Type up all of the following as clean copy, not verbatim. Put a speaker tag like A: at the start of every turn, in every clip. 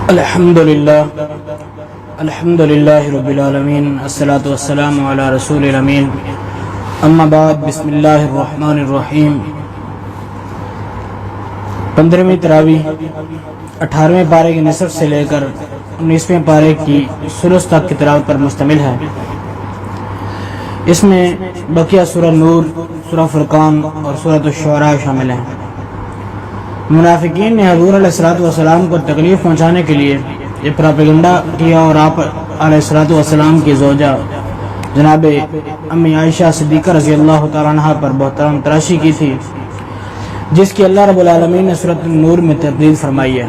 A: الحمد للہ رب العالمین، الصلاۃ والسلام علی رسول الامین، اما بعد، بسم اللہ الرحمن الرحیم۔ 15ویں تراویح 18ویں پارے کی نصف سے لے کر 19ویں پارے کی ثلث تک کی تلاوت پر مشتمل ہے۔ اس میں بقیہ سورہ نور، سورہ فرقان اور سورۃ الشعراء شامل ہیں۔ منافقین نے حضور علیہ الصلوۃ والسلام کو تکلیف پہنچانے کے لیے یہ پراپیگنڈا کیا اور آپ علیہ الصلوۃ والسلام کی زوجہ جناب امی عائشہ صدیقہ رضی اللہ تعالیٰ عنہ پر بہتان تراشی کی تھی، جس کی اللہ رب العالمین نے سورۃ النور میں تردید فرمائی ہے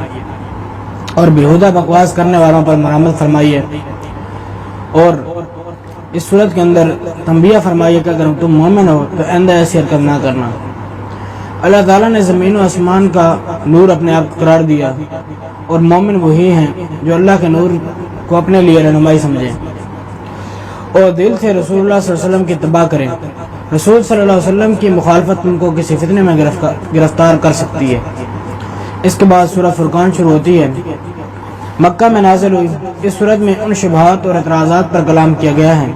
A: اور بیہودہ بکواس کرنے والوں پر مرحمت فرمائی ہے، اور اس صورت کے اندر تنبیہ فرمائی ہے کہ اگر تم مومن ہو تو آئندہ ایسی حرکت نہ کرنا۔ اللہ تعالیٰ نے زمین و آسمان کا نور اپنے آپ کو قرار دیا، اور مومن وہی ہیں جو اللہ کے نور کو اپنے لیے رہنمائی سمجھیں اور دل سے رسول اللہ صلی اللہ علیہ وسلم کی اتباع کریں۔ رسول صلی اللہ علیہ وسلم کی مخالفت ان کو کسی فتنے میں گرفتار کر سکتی ہے۔ اس کے بعد سورہ فرقان شروع ہوتی ہے، مکہ میں نازل ہوئی۔ اس سورت میں ان شبہات اور اعتراضات پر کلام کیا گیا ہے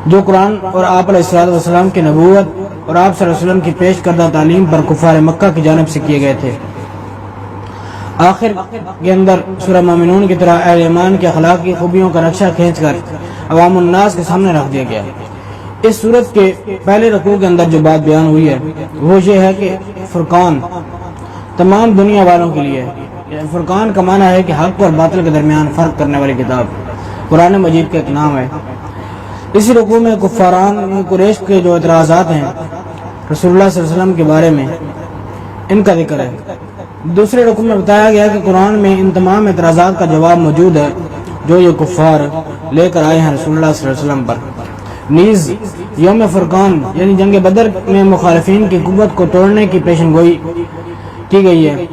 A: جو قرآن اور آپ علیہ السلام کی نبوت اور آپ صلی اللہ علیہ وسلم کی پیش کردہ تعلیم پر کفار مکہ کی جانب سے کیے گئے تھے۔ آخر کے اندر سورہ مومنون کی طرح اہل ایمان کے اخلاقی خوبیوں کا نقشہ کھینچ کر عوام الناس کے سامنے رکھ دیا گیا۔ اس سورت کے پہلے رکوع کے اندر جو بات بیان ہوئی ہے وہ یہ ہے کہ فرقان تمام دنیا والوں کے لیے ہے۔ فرقان کا معنی ہے کہ حق اور باطل کے درمیان فرق کرنے والی کتاب، قرآن مجید کا ایک نام ہے۔ اسی رکوع میں کفاران قریش کے جو اعتراضات ہیں رسول اللہ صلی اللہ علیہ وسلم کے بارے میں، ان کا ذکر ہے۔ دوسرے رکوع میں بتایا گیا کہ قرآن میں ان تمام اعتراضات کا جواب موجود ہے جو یہ کفار لے کر آئے ہیں رسول اللہ صلی اللہ علیہ وسلم پر۔ نیز یوم فرقان یعنی جنگ بدر میں مخالفین کی قوت کو توڑنے کی پیشن گوئی کی گئی ہے۔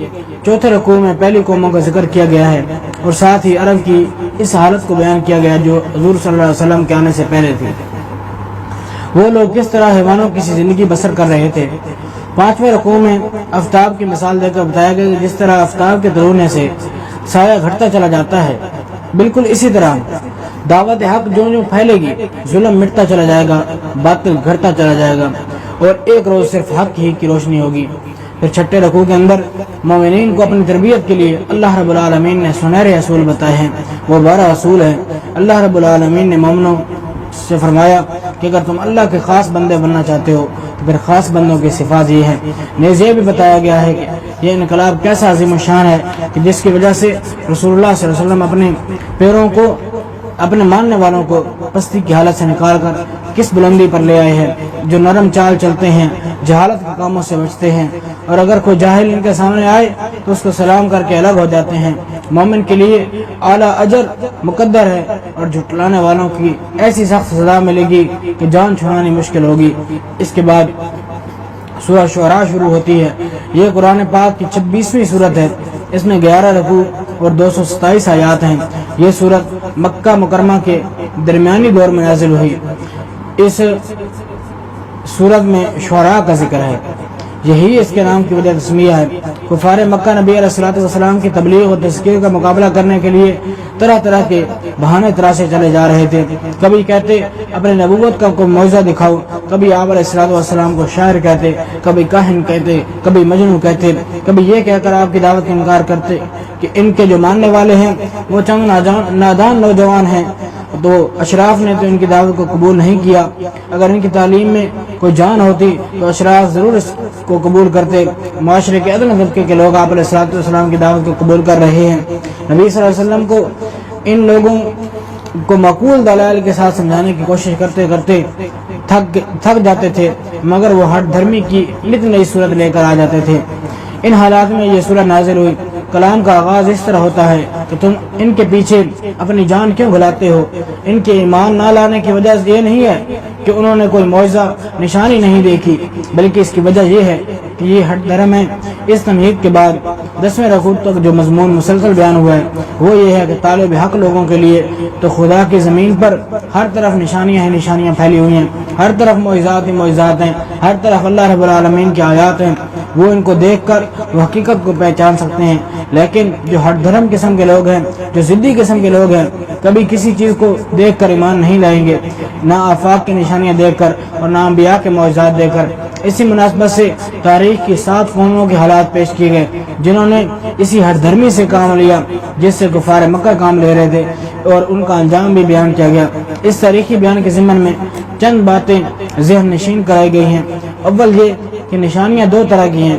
A: چوتھے رکوع میں پہلی قوموں کا ذکر کیا گیا ہے اور ساتھ ہی عرب کی اس حالت کو بیان کیا گیا جو حضور صلی اللہ علیہ وسلم کے آنے سے پہلے تھی۔ وہ لوگ کس طرح حیوانوں کی زندگی بسر کر رہے تھے۔ پانچویں رکوع میں آفتاب کی مثال دے کر بتایا گیا کہ جس طرح آفتاب کے طلوعنے سے سایہ گھٹتا چلا جاتا ہے، بالکل اسی طرح دعوت حق جو پھیلے گی، ظلم مٹتا چلا جائے گا، باطل گھٹتا چلا جائے گا، اور ایک روز صرف حق ہی کی روشنی ہوگی۔ پھر چھٹے رکوع کے اندر مومنین کو اپنی تربیت کے لیے اللہ رب العالمین نے سنہرے اصول بتائے ہیں، وہ 12 اصول ہیں۔ اللہ رب العالمین نے مومنوں سے فرمایا کہ اگر تم اللہ کے خاص بندے بننا چاہتے ہو تو پھر خاص بندوں کی صفات یہ ہیں۔ نیز یہ بھی بتایا گیا ہے کہ یہ انقلاب کیسا عظیم الشان ہے کہ جس کی وجہ سے رسول اللہ صلی اللہ علیہ وسلم اپنے پیروں کو، اپنے ماننے والوں کو پستی کی حالت سے نکال کر کس بلندی پر لے آئے ہیں، جو نرم چال چلتے ہیں، جہالت کے کاموں سے بچتے ہیں، اور اگر کوئی جاہل ان کے سامنے آئے تو اس کو سلام کر کے الگ ہو جاتے ہیں۔ مومن کے لیے اعلیٰ اجر مقدر ہے اور جھٹلانے والوں کی ایسی سخت سزا ملے گی کہ جان چھڑانی مشکل ہوگی۔ اس کے بعد سورہ شعراء شروع ہوتی ہے۔ یہ قرآن پاک کی 26ویں سورت ہے۔ اس میں 11 رکوع اور 227 آیات ہیں۔ یہ سورت مکہ مکرمہ کے درمیانی دور میں نازل ہوئی۔ اس سورت میں شعراء کا ذکر ہے، یہی اس کے نام کی وجہ تسمیہ ہے۔ کفار مکہ نبی علیہ السلام کی تبلیغ اور تذکیر کا مقابلہ کرنے کے لیے طرح طرح کے بہانے تراشے چلے جا رہے تھے۔ کبھی کہتے اپنے نبوت کا کوئی معجزہ دکھاؤ، کبھی آپ علیہ السلام کو شاعر کہتے، کبھی کاہن کہتے، کبھی مجنون کہتے، کبھی یہ کہہ کر آپ کی دعوت کا انکار کرتے کہ ان کے جو ماننے والے ہیں وہ چند نادان نوجوان ہیں، تو اشراف نے تو ان کی دعوت کو قبول نہیں کیا۔ اگر ان کی تعلیم میں کوئی جان ہوتی تو اشراف ضرور اس کو قبول کرتے۔ معاشرے کے ادنی طبقے کے لوگ آپ علیہ السلام کی دعوت کو قبول کر رہے ہیں۔ نبی صلی اللہ علیہ وسلم کو ان لوگوں کو معقول دلائل کے ساتھ سمجھانے کی کوشش کرتے کرتے تھک جاتے تھے، مگر وہ ہر دھرمی کی نت نئی صورت لے کر آ جاتے تھے۔ ان حالات میں یہ سورہ نازل ہوئی۔ کلام کا آغاز اس طرح ہوتا ہے کہ تم ان کے پیچھے اپنی جان کیوں بھلاتے ہو؟ ان کے ایمان نہ لانے کی وجہ یہ نہیں ہے کہ انہوں نے کوئی معجزہ نشانی نہیں دیکھی، بلکہ اس کی وجہ یہ ہے کہ یہ ہٹ دھرم ہے۔ اس تمہید کے بعد 10ویں رکوع تک جو مضمون مسلسل بیان ہوا ہے وہ یہ ہے کہ طالب حق لوگوں کے لیے تو خدا کی زمین پر ہر طرف نشانیاں ہی نشانیاں پھیلی ہوئی ہیں، ہر طرف معجزات ہی معجزات ہیں، ہر طرف اللہ رب العالمین کی آیات ہیں۔ وہ ان کو دیکھ کر وہ حقیقت کو پہچان سکتے ہیں، لیکن جو ہٹ دھرم قسم کے لوگ ہیں، جو ضدی قسم کے لوگ ہیں، کبھی کسی چیز کو دیکھ کر ایمان نہیں لائیں گے، نہ آفاق کی نشانیاں دیکھ کر اور نہ انبیاء کے معجزات دیکھ کر۔ اسی مناسبت سے تاریخ کی 7 قوموں کے حالات پیش کیے گئے جنہوں نے اسی ہٹ دھرمی سے کام لیا جس سے کفار مکہ کام لے رہے تھے، اور ان کا انجام بھی بیان کیا گیا۔ اس تاریخی بیان کے ضمن میں چند باتیں ذہن نشین کرائی گئی ہیں۔ اول یہ کہ نشانیاں 2 طرح کی ہیں،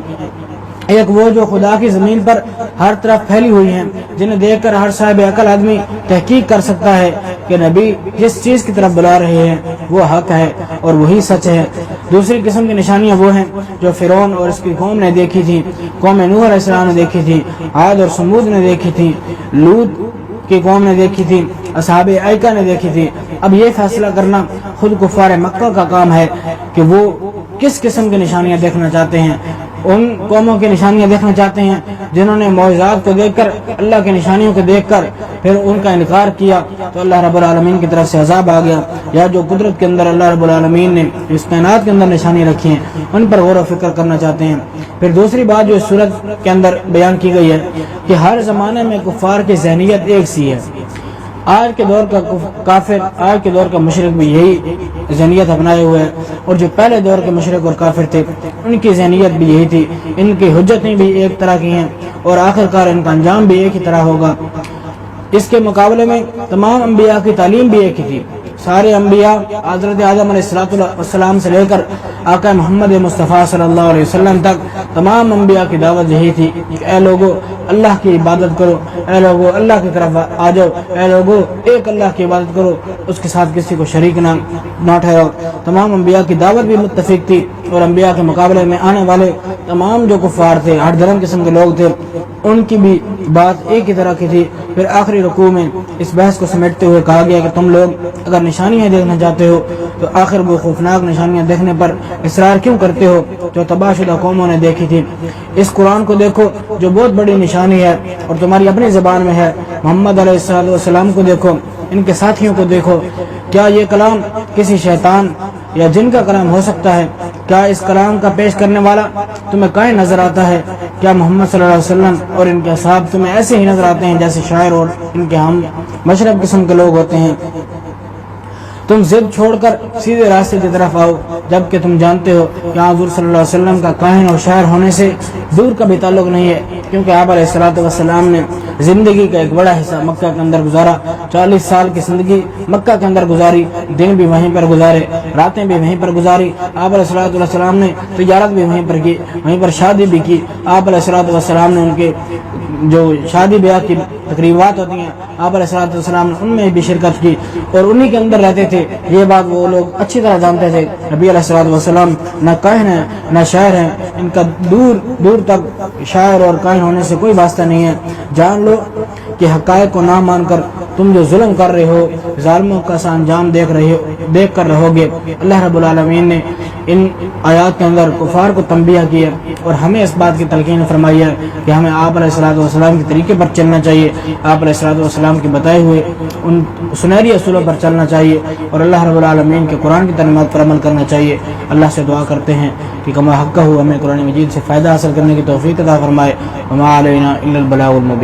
A: ایک وہ جو خدا کی زمین پر ہر طرف پھیلی ہوئی ہیں، جنہیں دیکھ کر ہر صاحب عقل آدمی تحقیق کر سکتا ہے کہ نبی جس چیز کی طرف بلا رہے ہیں وہ حق ہے اور وہی سچ ہے۔ دوسری قسم کی نشانیاں وہ ہیں جو فرعون اور اس کی قوم نے دیکھی تھی، قوم نوح علیہ السلام نے دیکھی تھی، عاد اور سمود نے دیکھی تھی، لوط کی قوم نے دیکھی تھی، اصحاب ایکا نے دیکھی تھی۔ اب یہ فیصلہ کرنا خود کفار مکہ کا کام ہے کہ وہ کس قسم کی نشانیاں دیکھنا چاہتے ہیں۔ ان قوموں کی نشانیاں دیکھنا چاہتے ہیں جنہوں نے معجزات کو دیکھ کر، اللہ کی نشانیوں کو دیکھ کر پھر ان کا انکار کیا تو اللہ رب العالمین کی طرف سے عذاب آ گیا، یا جو قدرت کے اندر اللہ رب العالمین نے اس کائنات کے اندر نشانی رکھی ہیں ان پر غور و فکر کرنا چاہتے ہیں۔ پھر دوسری بات جو اس صورت کے اندر بیان کی گئی ہے کہ ہر زمانے میں کفار کی ذہنیت ایک سی ہے۔ آج کے دور کا کافر، آج کے دور کا مشرک بھی یہی ذہنیت اپنائے ہوئے ہے، اور جو پہلے دور کے مشرک اور کافر تھے ان کی ذہنیت بھی یہی تھی، ان کی حجتیں بھی ایک طرح کی ہیں اور آخرکار ان کا انجام بھی ایک ہی طرح ہوگا۔ اس کے مقابلے میں تمام انبیاء کی تعلیم بھی ایک ہی تھی۔ سارے انبیاء حضرت آدم علیہ السلام سے لے کر آقا محمد مصطفیٰ صلی اللہ علیہ وسلم تک تمام انبیاء کی دعوت یہی تھی کہ اے لوگو اللہ کی عبادت کرو، اے لوگو اللہ کی طرف آ جاؤ، اے لوگو ایک اللہ کی عبادت کرو، اس کے ساتھ کسی کو شریک نہ ٹھہراؤ۔ تمام انبیاء کی دعوت بھی متفق تھی، اور انبیاء کے مقابلے میں آنے والے تمام جو کفار تھے، ہر دھرم قسم کے لوگ تھے، ان کی بھی بات ایک ہی طرح کی تھی۔ پھر آخری رکوع میں اس بحث کو سمیٹتے ہوئے کہا گیا کہ تم لوگ اگر نشانیاں دیکھنا چاہتے ہو تو آخر وہ خوفناک نشانیاں دیکھنے پر اصرار کیوں کرتے ہو جو تباہ شدہ قوموں نے دیکھی تھی؟ اس قرآن کو دیکھو جو بہت بڑی نشانی ہے اور تمہاری اپنی زبان میں ہے۔ محمد علیہ السلام کو دیکھو، ان کے ساتھیوں کو دیکھو، کیا یہ کلام کسی شیطان یا جن کا کلام ہو سکتا ہے؟ کیا اس کلام کا پیش کرنے والا تمہیں کہیں نظر آتا ہے؟ کیا محمد صلی اللہ علیہ وسلم اور ان کے اصحاب تمہیں ایسے ہی نظر آتے ہیں جیسے شاعر اور ان کے ہم مشرب قسم کے لوگ ہوتے ہیں؟ تم ضد چھوڑ کر سیدھے راستے کی طرف آؤ، جبکہ تم جانتے ہو کہ حضور صلی اللہ علیہ وسلم کا کاہن اور شاعر ہونے سے دور کا بھی تعلق نہیں ہے، کیونکہ آپ علیہ السلام نے زندگی کا ایک بڑا حصہ مکہ کے اندر گزارا، 40 سال کی زندگی مکہ کے اندر گزاری، دن بھی وہیں پر گزارے، راتیں بھی وہیں پر گزاری۔ آپ علیہ السلام نے تجارت بھی وہیں پر کی، وہیں پر شادی بھی کی۔ آپ علیہ السلام نے ان کے جو شادی بیاہ کی تقریبات ہوتی ہیں آپ علیہ السلام نے ان میں بھی شرکت کی اور انہی کے اندر رہتے تھے۔ یہ بات وہ لوگ اچھی طرح جانتے تھے، نبی علیہ السلام نہ کاہن ہیں نہ شاعر ہیں، ان کا دور دور تک شاعر اور کاہن ہونے سے کوئی واسطہ نہیں ہے۔ جان لو کہ حقائق کو نہ مان کر تم جو ظلم کر رہے ہو، ظالموں کا سا انجام دیکھ کر رہو گے۔ اللہ رب العالمین نے ان آیات کے اندر کفار کو تنبیہ کیا اور ہمیں اس بات کی تلقین فرمائی ہے کہ ہمیں آپ علیہ السلام کے طریقے پر چلنا چاہیے، آپ علیہ السلام کے بتائے ہوئے ان سنہری اصولوں پر چلنا چاہیے اور اللہ رب العالمین کے قرآن کی تعلیمات پر عمل کرنا چاہیے۔ اللہ سے دعا کرتے ہیں کہ کما حق ہو ہمیں قرآن مجید سے فائدہ حاصل کرنے کی توفیق عطا فرمائے۔ وما علینا الا البلاغ المبین۔